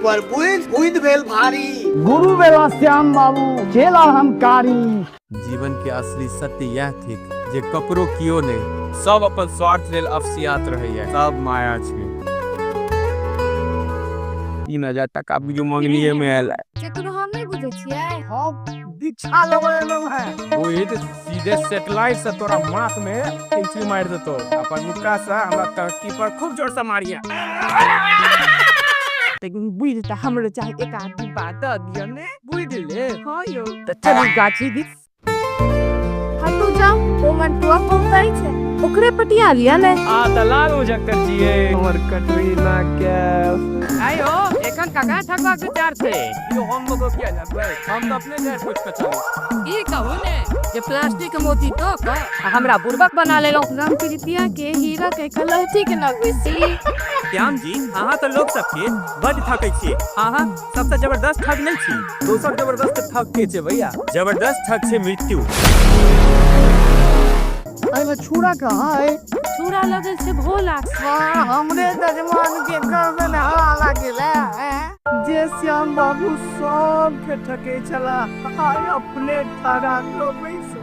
पर बुध भेल भारी। गुरु बेला श्याम बाबू चेला हम कारी। जीवन के असली सत्य यह थिक जे ककरो कियो नहीं, सब अपन स्वार्थ लेल अफसियात रहैया, सब माया छै। 3000 टका बिजू मंगलिए में आयल केकरो हम नहीं बुझे छियै। हम दीक्षा लेबे है। ओही तो सीधे सैटेलाइट से तोरा माथ में एंट्री मार देतो। अपन मुक्का से हमरा टंकी पर खूब जोर से मारिया। लेकिन बुझ त हमरो चाहे एक आदमी बात द दियो ने बुझ ले। हां यो त चल गाछी दिस हटू जाओ ओ मंटुआ कौन गई छे ओकरे पटिया लिया ने। आ दलाल हो जकर जिए हमर कटरीना के। आयो एखन काका ठगवा के चार थे। यो हम लोग क्या जाबे, हम तो अपने जाय कुछ कचल। ई कहू ने ये प्लास्टिक मोती तो का हमरा बुर्बक बना लेलो। राम प्रीतिया के हीरा के कलहटी के नगवेसी। श्याम जी अहाँ तो लोग सबके बड़ ठकै छी। अहाँ सबसे जबरदस्त ठग नहीं छी। दोसर जबरदस्त ठग के छे भैया। जबरदस्त ठग छे मृत्यु। अरे छुरा कहाँ है? चूड़ा लगल छे भोला। वाह, हमरे जजमान के गर्दन में हवा लागेला है। जे श्याम बाबू सब के ठके चला, आय अपने ठगा लो पैसा।